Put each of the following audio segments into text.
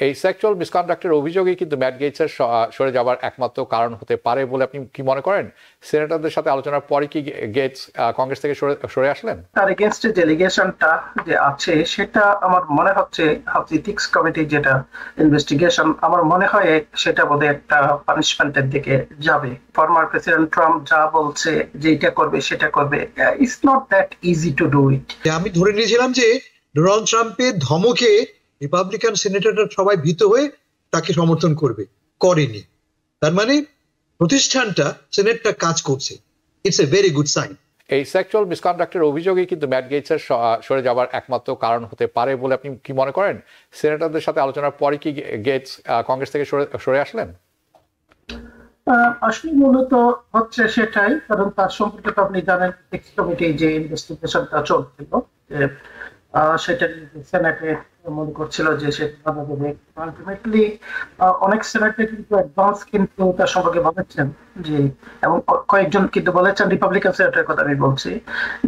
এই সেক্সুয়াল মিসকন্ডাক্টের অভিযোগই কিন্তু ম্যাট গেটসের সরে যাওয়ার একমাত্র কারণ হতে পারে বলে আপনি কি মনে করেন? সেনেটরদের সাথে আলোচনার পরে কি গেটস কংগ্রেস থেকে সরে আসলেন? তার এগেইনস্টে ডেলিগেশনটা যে আছে সেটা আমার মনে হচ্ছে হাউস ইথিক্স কমিটি যেটা ইনভেস্টিগেশন, আমার মনে হয় সেটা বোধহয় একটা পানিশমেন্টের দিকে যাবে। ফর্মার প্রেসিডেন্ট ট্রাম্প যা বলছে যে এটা করবে সেটা করবে, it's not that easy to do it. আমি ধরে নিয়েছিলাম যে ডোনাল্ড ট্রাম্পের ধমকে রিপাবলিকান সিনেটররা সবাই ভীত হয়ে তাকে সমর্থন করবে, করেনি। তার মানে প্রতিষ্ঠানটা, সিনেটটা কাজ করছে। It's a very good sign. এই সেক্সুয়াল মিসকন্ডাক্টের অভিযোগই কিন্তু ম্যাট গেটসের সরে যাওয়ার একমাত্র কারণ হতে পারে বলে আপনি কি মনে করেন? সেনেটরদের সাথে আলোচনার পরে কি গেটস কংগ্রেস থেকে সরে আসলেন? আসলে মূলত হচ্ছে সেটাই, কারণ তার সম্পর্কে তো আপনি জানেন এথিক্স কমিটি যে ইনভেস্টিগেশনটা চলছিল সেটা সেনেটে মনে করছিল যে সেটা আলটিমেটলি অনেক সেনেটে কিন্তু অ্যাডভান্স কিন্তু তার সম্পর্কে বলেছেন যে, এবং কয়েকজন কিন্তু বলেছেন, রিপাবলিকান সেনেটের কথা আমি বলছি,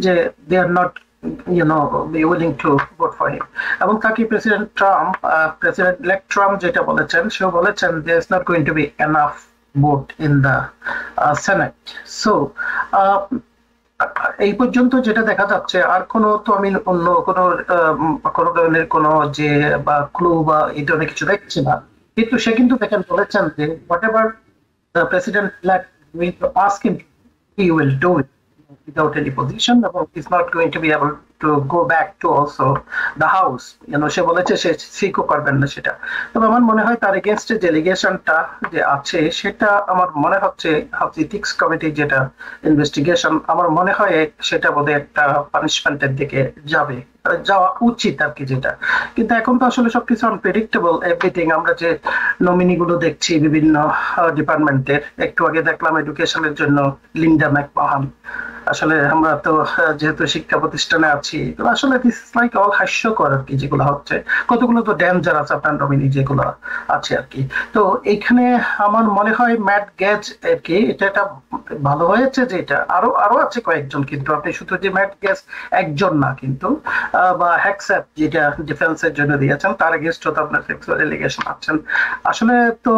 যে they are not be willing to vote for him. এবং তাকে প্রেসিডেন্ট ইলেক্ট ট্রাম্প যেটা বলেছেন, সেও বলেছেন there is not going to be enough vote in the Senate. So এই পর্যন্ত যেটা দেখা যাচ্ছে, আর কোনো তো আমি অন্য কোনো ধরনের কোনো যে বা ক্লু বা এই ধরনের কিছু দেখছি না। কিন্তু সে কিন্তু দেখেন বলেছেন যে what ever the president elect will ask him, he will do it without any position, এবং is not going to be able to go back to also the house. সে বলেছে সে সিকও করবেন না সেটা। তবে আমার মনে হয় তার এগেইনস্টে ডেলিগেশনটা যে আছে সেটা আমার মনে হচ্ছে হাউস ইথিক্স কমিটি যেটা ইনভেস্টিগেশন, আমার মনে হয় সেটা বোধহয় একটা পানিশমেন্টের দিকে যাওয়া উচিত আর কি যেটা। কিন্তু এখন তো আসলে সবকিছু আনপ্রেডিক্টেবল এভরিথিং। আমরা যে নমিনি গুলো দেখছি বিভিন্ন ডিপার্টমেন্টের, একটু আগে দেখলাম এডুকেশনের জন্য লিন্ডা ম্যাকমাহান। আসলে আমরা তো যেহেতু শিক্ষা প্রতিষ্ঠানে আছি, আসলে দিস লাইক অল হাস্যকর আর কি যেগুলো হচ্ছে। কতগুলো তো ডেঞ্জার আছে আপনার নমিনি যেগুলো আছে আর কি। তো এইখানে আমার মনে হয় ম্যাট গেটস আর কি এটা ভালো হয়েছে যে এটা আরো আছে কয়েকজন, কিন্তু আপনি শুধু যে ম্যাট গেটস একজন না কিন্তু, বা হ্যাকস্যাপ যেটা ডিফেন্সের জন্য দিয়েছেন তার এগেইনস্ট তো আপনার সেক্সুয়াল এলিগেশন আছেন। আসলে তো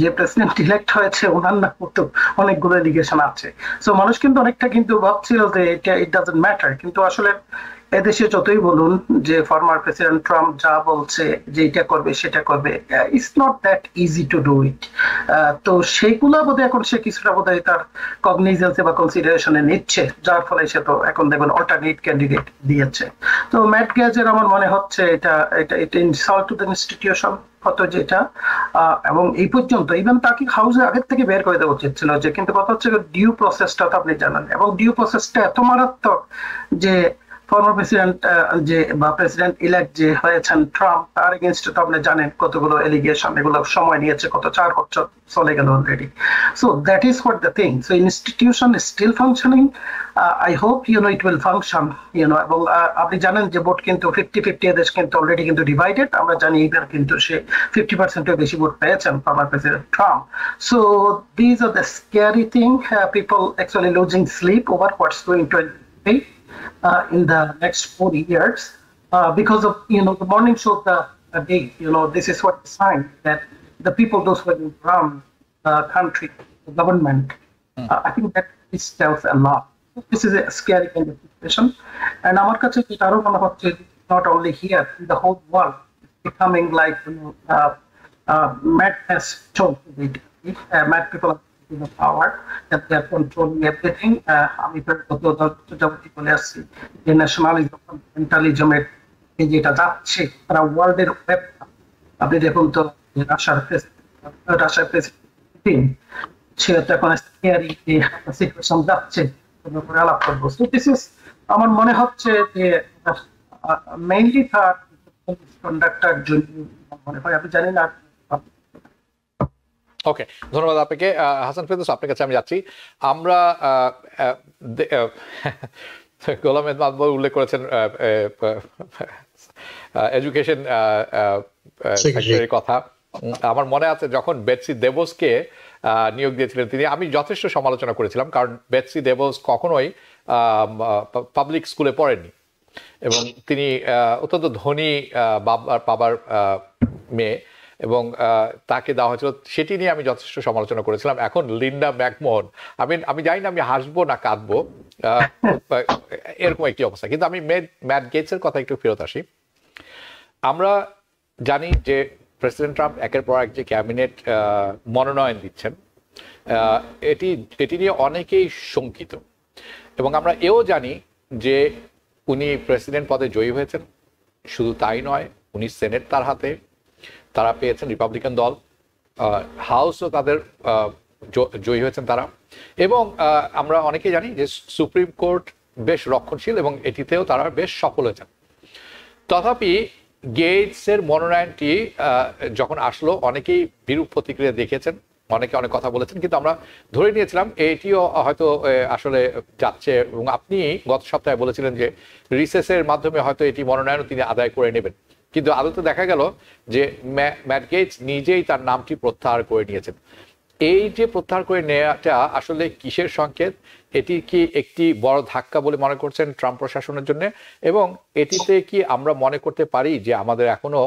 যে প্রেসিডেন্ট ইলেক্ট হয়েছে ওনার না তো অনেকগুলো এলিগেশন আছে। সো মানুষ কিন্তু অনেকটা কিন্তু ভাবছিল যে এটা ইট ডাজন্ট ম্যাটার, কিন্তু আসলে এদেশে যতই বলুন যে ফর্মার প্রেসিডেন্ট ট্রাম্প যা বলছে যে এটা করবে সেটা করবে, it's not that easy to do it. তো সেইগুলা বোধহয় এখন সে কিছুটা বোধহয় তার কগনিজেন্সে বা কনসিডারেশনে নিচ্ছে, যার ফলে সে তো এখন দেখবেন অল্টারনেট ক্যান্ডিডেট দিয়েছে। তো ম্যাট গেটসের আমার মনে হচ্ছে এটা ইনসাল্ট টু দ্য ইনস্টিটিউশন হতো যেটা, এবং এই পর্যন্ত ইভেন তাকে হাউসে আগের থেকে বের করে দেওয়া উচিত ছিল যে। কিন্তু কথা হচ্ছে ডিউ প্রসেসটা তো আপনি জানেন, এবং ডিউ প্রসেসটা এত মারাত্মক যে ফর্মার প্রেসিডেন্ট যে বা প্রেসিডেন্ট ইলেক্ট যে হয়েছেন ট্রাম্প, তার এগেইনস্টে তো আপনি জানেন কতগুলো এলিগেশন, এগুলো সময় নিয়েছে, কত 4 বছর চলে গেল already. So that is what the thing. So institution is still functioning. I hope it will function. এবং আপনি জানেন যে ভোট কিন্তু 50-50 এদেশ কিন্তু অলরেডি কিন্তু ডিভাইডেড। আমরা জানি এবার কিন্তু সে 50%-এর বেশি ভোট পেয়েছেন former president Trump. So these are the scary thing, people actually losing sleep over what's going to in the next 4 years, because of the morning show of the day. This is what the sign that the people, those who run the country, the government, I think that this tells a lot. This is a scary kind of situation, and our kache itaro mone hocche not only here, in the whole world becoming like madness show. Mad people the power that they are controlling everything. আমি তো বলে আসছি যে nationalism, সেন্ট্রালিজমের যেটা যাচ্ছে তারা ওয়ার্ল্ডের web. আপনি দেখুন তো রাশিয়ার প্রেসিডেন্ট সে তো এখন সিচুয়েশন যাচ্ছে আলাপ করবো। সো দিস ইজ আমার মনে হচ্ছে যে মেইনলি তার কন্ডাক্টার জন্য মনে হয়, আমি জানি না। ওকে, ধন্যবাদ আপনাকে হাসান ফেরদৌস। আপনার কাছে আমি যাচ্ছি। আমরা গোলাম মাহবুব উল্লেখ করেছেন এডুকেশন সেক্রেটারির কথা। আমার মনে আছে যখন বেটসি দেবোসকে নিয়োগ দিয়েছিলেন তিনি, আমি যথেষ্ট সমালোচনা করেছিলাম, কারণ বেটসি দেবোস কখনোই পাবলিক স্কুলে পড়েননি এবং তিনি অত্যন্ত ধনী বাবার মেয়ে, এবং তাকে দেওয়া হয়েছিল, সেটি নিয়ে আমি যথেষ্ট সমালোচনা করেছিলাম। এখন লিন্ডা ম্যাকমোহন, আমি জানি না আমি হাসবো না কাঁদবো, এরকম একটি অবস্থা। কিন্তু আমি ম্যাট গেটসের কথা একটু ফেরত আসি। আমরা জানি যে প্রেসিডেন্ট ট্রাম্প একের পর এক যে ক্যাবিনেট মনোনয়ন দিচ্ছেন, এটি নিয়ে অনেকেই শঙ্কিত, এবং আমরা এও জানি যে উনি প্রেসিডেন্ট পদে জয়ী হয়েছেন। শুধু তাই নয়, উনি সেনেট তার হাতে, তারা পেয়েছেন রিপাবলিকান দল, হাউসও তাদের জয়ী হয়েছেন তারা, এবং আমরা অনেকেই জানি যে সুপ্রিম কোর্ট বেশ রক্ষণশীল এবং এটিতেও তারা বেশ সফল হয়েছেন। তথাপি গেটসের মনোনয়নটি যখন আসলো, অনেকেই বিরূপ প্রতিক্রিয়া দেখিয়েছেন, অনেকে অনেক কথা বলেছেন, কিন্তু আমরা ধরে নিয়েছিলাম এটিও হয়তো আসলে যাচ্ছে, এবং আপনি গত সপ্তাহে বলেছিলেন যে রিসেসের মাধ্যমে হয়তো এটি মনোনয়ন তিনি আদায় করে নেবেন। কিন্তু আদতে দেখা গেল যে ম্যাট গেটস নিজেই তার নামটি প্রত্যাহার করে নিয়েছেন। এই যে প্রত্যাহার করে নেওয়াটা আসলে কিসের সংকেত? এটি কি একটি বড় ধাক্কা বলে মনে করছেন ট্রাম্প প্রশাসনের জন্য? এবং এটিতে কি আমরা মনে করতে পারি যে আমাদের এখনো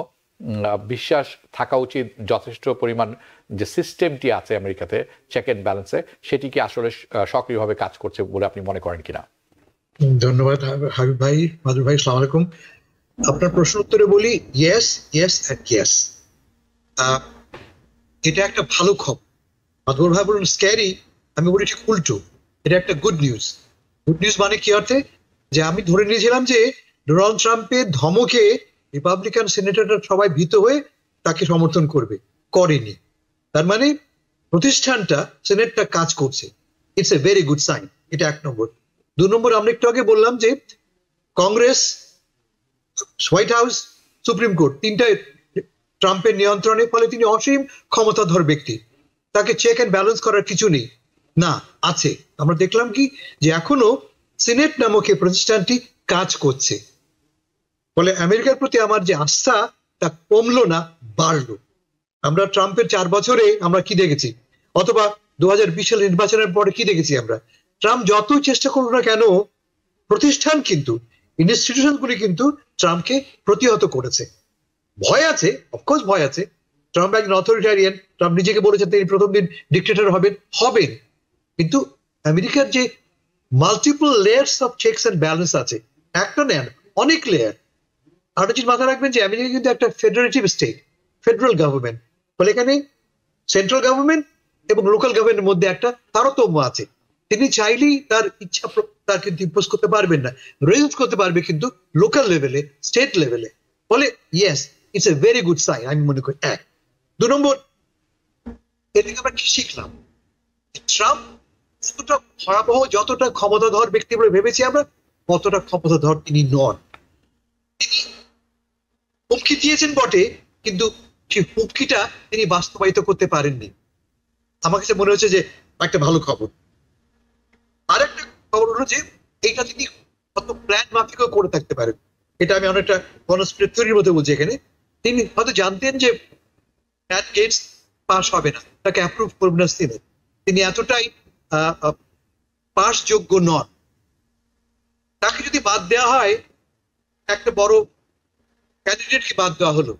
বিশ্বাস থাকা উচিত যথেষ্ট পরিমাণ যে সিস্টেমটি আছে আমেরিকাতে চেক এন্ড ব্যালেন্সে, সেটি কি আসলে সক্রিয়ভাবে কাজ করছে বলে আপনি মনে করেন কিনা? ধন্যবাদ হাবিব ভাই, মাদুর ভাই, আসসালামু আলাইকুম। আপনার প্রশ্ন উত্তরে বলি ইয়েস, ইয়েস এন্ড ইয়েস। এটা একটা ভালো খবর। মাদুর ভাই বলুন স্ক্যারি, আমি বলি ঠিক উল্টো, এটা একটা গুড নিউজ। গুড নিউজ মানে কি অর্থে? যে আমি ধরে নিয়েছিলাম যে ডোনাল্ড ট্রাম্পের ধমকে রিপাবলিকান সিনেটররা সবাই ভীত হয়ে তাকে সমর্থন করবে, করেনি। তার মানে প্রতিষ্ঠানটা, সিনেটটা কাজ করছে। It's a very good sign. এটা এক নম্বর। দু নম্বর, আমরা একটু আগে বললাম যে Congress, white house, supreme court তিনটায় ট্রাম্পের নিয়ন্ত্রণে, ফলে তিনি অসীম ক্ষমতাধর ব্যক্তি, তাকে চেক এন্ড ব্যালেন্স করার কিছু নেই। না, আছে। আমরা দেখলাম কি যে এখনো সিনেট নামক এই প্রতিষ্ঠানটি কাজ করছে, ফলে আমেরিকার প্রতি আমার যে আস্থা তা কমলো না, বাড়লো। আমরা ট্রাম্পের 4 বছরে আমরা কি দেখেছি, অথবা 2020 সালের নির্বাচনের পরে কি দেখেছি আমরা? ট্রাম্প যতই চেষ্টা করুক না কেন, প্রতিষ্ঠান কিন্তু, ইনস্টিটিউশন গুলি কিন্তু ট্রাম্পকে প্রতিহত করেছে। ভয় আছে, অফকোর্স ভয় আছে। ট্রাম্প একজন অথরিটারিয়ান, ট্রাম্প নিজেকে বলেছেন তিনি প্রথম দিন ডিক্টেটর হবেন, কিন্তু আমেরিকার যে multiple layers of checks and balance আছে, একটা নেন অনেক লেয়ার। আর একটা জিনিস মাথায় রাখবেন যে আমেরিকা কিন্তু একটা ফেডারেটিভ স্টেট, ফেডারেল গভর্নমেন্ট, ফলে এখানে সেন্ট্রাল গভর্নমেন্ট এবং লোকাল গভর্নমেন্টের মধ্যে একটা তারতম্য আছে। তিনি চাইলেই তার ইচ্ছা তার কিন্তু ইম্পোজ করতে পারবেন না, রেজুলেট করতে পারবে কিন্তু লোকাল লেভেলে, স্টেট লেভেলে। ফলে yes, it's a very good sign আমি মনে করি। এক। দু নম্বর, এদিকে আমরা কি শিখলাম? ট্রাম্প যতটা ভয়াবহ, যতটা ক্ষমতাধর ব্যক্তি বলে ভেবেছি আমরা, কতটা ক্ষমতাধর তিনি নন। তিনি হুমকি দিয়েছেন বটে, কিন্তু সেই হুমকিটা তিনি বাস্তবায়িত করতে পারেননি। আমার কাছে মনে হচ্ছে যে একটা ভালো খবর। আরেকটা খবর হলো যে এইটা তিনি কত প্ল্যান মাফিকও করে থাকতে পারেন। এটা আমি অনেকটা কনস্পিরেসি থিওরির মধ্যে বলছি এখানে। তিনি হয়তো জানতেন যে ম্যাট গেটস পাস হবে না, তাকে অ্যাপ্রুভ করবে না সিনেট, তিনি এতটাই পাসযোগ্য নন। তাকে যদি বাদ দেওয়া হয়, একটা বড় ক্যান্ডিডেটকে বাদ দেওয়া হলো,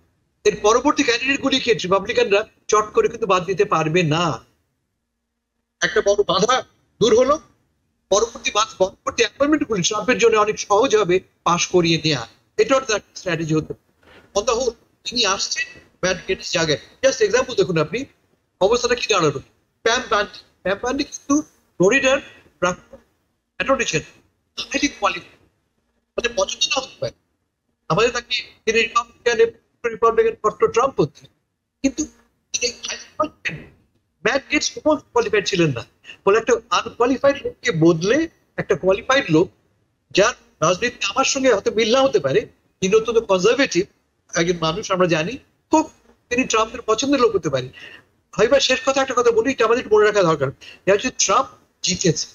এর পরবর্তী ক্যান্ডিডেট গুলিকে রিপাবলিকানরা চট করে কিন্তু বাদ দিতে পারবে না। একটা বড় বাধা দূর হলো, পরবর্তী অ্যাপয়েন্টমেন্ট গুলি ট্রাম্পের জন্য অনেক সহজ হবে পাশ করিয়ে নেওয়া। এটাও একটা স্ট্র্যাটেজি হতে পারে। অন দ্য হোল তিনি আসছেন ম্যাট গেটস জায়গায়। জাস্ট এক্সাম্পল দেখুন আপনি, অবস্থাটা কি দাঁড়ালো। প্যাম পান্ডি কিন্তু ফ্লোরিডার অ্যাটর্নি জেনারেল, হাইলি কোয়ালিফাইড, মানে পছন্দ না হতে পারে আমাদের, তাকে তিনি রিপাবলিকান ট্রাম্প হচ্ছে, কিন্তু ম্যাট গেটস কোয়ালিফাইড ছিলেন না। বলে একটা আনকোয়ালিফাইড লোককে বদলে একটা কোয়ালিফাইড লোক, যার রাজনীতি আমার সঙ্গে হয়তো মিল না হতে পারে, তিনি অত্যন্ত কনজারভেটিভ একজন মানুষ, আমরা জানি, খুব তিনি ট্রাম্পের পছন্দের লোক হতে পারে। হয়তো শেষ কথা একটা কথা বলি, এটা আমাদের মনে রাখা দরকার। ট্রাম্প জিতেছে,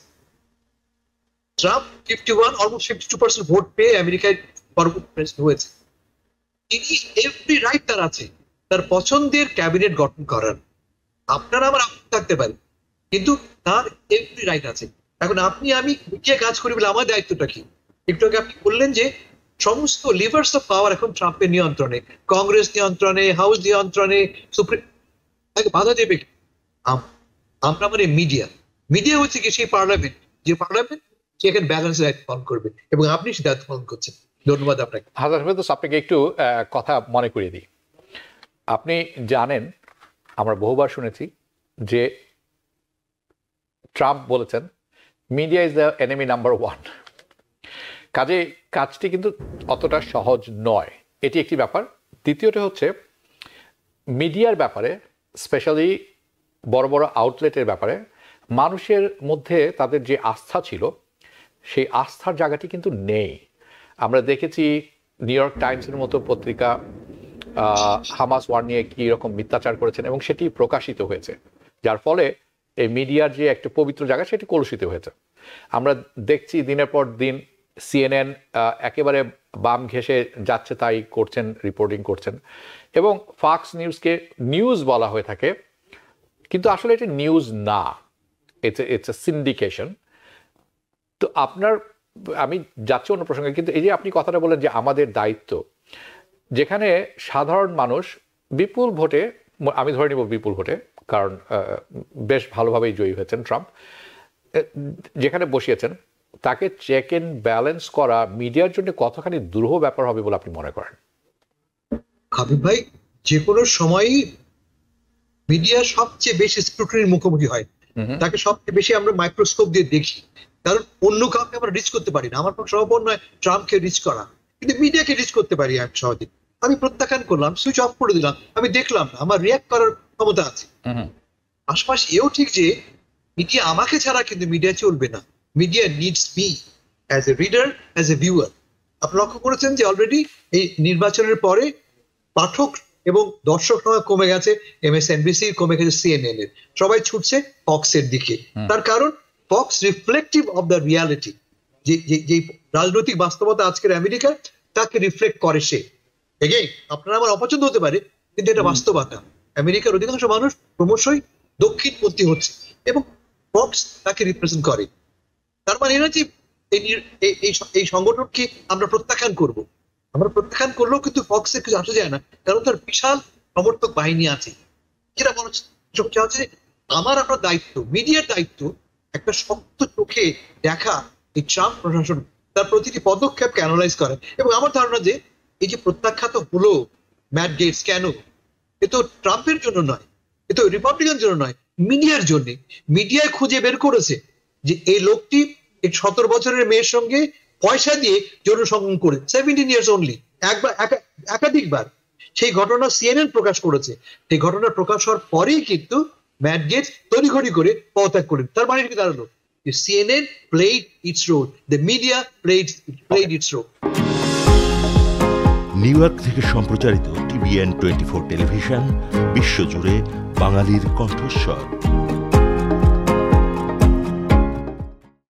ট্রাম্প 51 অলমোস্ট 52% ভোট পেয়ে আমেরিকায় পরবর্তী প্রেসিডেন্ট হয়েছে। তিনি এভরি রাইট তার আছে তার পছন্দের ক্যাবিনেট গঠন করার। আপনারা আমার থাকতে পারে, কিন্তু তার এভরি রাইট আছে। এখন আপনি আমি গিয়ে কাজ করি বলে আমার দায়িত্বটা কি? একটু আগে আপনি বললেন যে সমস্ত লিভার্স অফ পাওয়ার এখন ট্রাম্পের নিয়ন্ত্রণে, কংগ্রেস নিয়ন্ত্রণে, হাউস নিয়ন্ত্রণে, সুপ্রিম বাধা দেবে আমরা মানে মিডিয়া হচ্ছে কি সেই পার্লামেন্ট, যে পার্লামেন্ট সেখানে ব্যালেন্স দায়িত্ব পালন করবে এবং আপনি সে দায়িত্ব পালন করছেন। ধন্যবাদ আপনাকে। হাসান ফেরদৌস, আপনাকে একটু কথা মনে করিয়ে দিই। আপনি জানেন, আমরা বহুবার শুনেছি যে ট্রাম্প বলেছেন media is the enemy number 1। কাজে কাজটি কিন্তু অতটা সহজ নয়, এটি একটি ব্যাপার। দ্বিতীয়টা হচ্ছে মিডিয়ার ব্যাপারে, স্পেশালি বড় বড় আউটলেটের ব্যাপারে মানুষের মধ্যে তাদের যে আস্থা ছিল সেই আস্থার জায়গাটি কিন্তু নেই। আমরা দেখেছি নিউ ইয়র্ক টাইমসের মতো পত্রিকা হামাস ওয়ার নিয়ে কী রকম মিথ্যাচার করেছেন এবং সেটি প্রকাশিত হয়েছে, যার ফলে এই মিডিয়ার যে একটা পবিত্র জায়গা সেটি কলুষিত হয়েছে। আমরা দেখছি দিনের পর দিন CNN একেবারে বাম ঘেঁষে যাচ্ছে তাই করছেন, রিপোর্টিং করছেন, এবং ফক্স নিউজকে নিউজ বলা হয়ে থাকে, কিন্তু আসলে এটি নিউজ না, ইটস এ সিন্ডিকেশন। তো আমি যাচ্ছি অন্য প্রসঙ্গে, কিন্তু এই যে আপনি কথাটা বলেন যে আমাদের দায়িত্ব, যেখানে সাধারণ মানুষ বিপুল ভোটে, আমি ধরে নিব বিপুল ভোটে, কারণ বেশ ভালোভাবেই জয়ী হয়েছেন ট্রাম্প, যেখানে বসিয়েছেন তাকে চেক এন্ড ব্যালেন্স করা মিডিয়ার জন্য কতখানি দুরূহ ব্যাপার হবে বলে আপনি মনে করেন? হাবিব ভাই, যে কোনো সময়ই মিডিয়া সবচেয়ে বেশি স্ক্রুটিনির মুখোমুখি হয়, তাকে সবচেয়ে বেশি আমরা মাইক্রোস্কোপ দিয়ে দেখি, কারণ অন্য কাউকে আমরা রিচ করতে পারি না। আমার পক্ষে সম্ভব নয় ট্রাম্পকে রিচ করা, কিন্তু মিডিয়াকে রিচ করতে পারি আমি সহজে। আমি প্রত্যাখ্যান করলাম, সুইচ অফ করে দিলাম, আমি দেখলাম না, আমার রিয়াক্ট করার ক্ষমতা আছে। পাশাপাশি এও ঠিক যে মিডিয়া আমাকে ছাড়া কিন্তু মিডিয়া চলবে না। Media needs me as a reader, as a viewer. আপনি লক্ষ্য করেছেন যে অলরেডি এই নির্বাচনের পরে পাঠক এবং দর্শক সংখ্যা কমে গেছে, MSNBC কমে গেছে, CNN এর, সবাই ছুটছে ফক্সের দিকে। তার কারণ Fox reflective of the reality, যে রাজনৈতিক বাস্তবতা আজকের আমেরিকা, তাকে রিফ্লেক্ট করে সে। এগেইন আপনারা আমার অপছন্দ হতে পারে, কিন্তু এটা বাস্তবতা। আমেরিকার অধিকাংশ মানুষ ক্রমশই দক্ষিণপন্থী হচ্ছে এবং ফক্স তাকে রিপ্রেজেন্ট করে। তার মানে এরা যে এই সংগঠনকে আমরা প্রত্যাখ্যান করব, আমরা প্রত্যাখ্যান করলেও কিন্তু ফক্সের কিছু আসা যায় না, কারণ তার বিশাল সমর্থক বাহিনী আছে। যেটা বলা হচ্ছে আমার আপনার দায়িত্ব, মিডিয়ার দায়িত্ব একটা শক্ত চোখে দেখা এই ট্রাম্প প্রশাসন, তার প্রতিটি পদক্ষেপকে অ্যানালাইজ করে। এবং আমার ধারণা যে এই যে প্রত্যাখ্যাত হলো ম্যাট গেটস, কেন? এ তো ট্রাম্পের জন্য নয়, এ তো রিপাবলিকান জন্য নয়, মিডিয়ার জন্য। মিডিয়ায় খুঁজে বের করেছে যে এই লোকটি এই 17 বছরের মেয়ের সঙ্গে পয়সা দিয়ে যৌন সঙ্গম করে, 17 ইয়ার্স অনলি, একাধিকবার। সেই ঘটনা CNN প্রকাশ করেছে। সেই ঘটনা প্রকাশ হওয়ার পরেই কিন্তু ম্যাট গেটস তড়িঘড়ি করে পদত্যাগ করেন। তার মানে কি দাঁড়ালো? CNN played its role, the media played its role. New York থেকে সম্প্রচারিত TVN 24 টেলিভিশন বিশ্বজুড়ে বাঙালির কণ্ঠস্বর।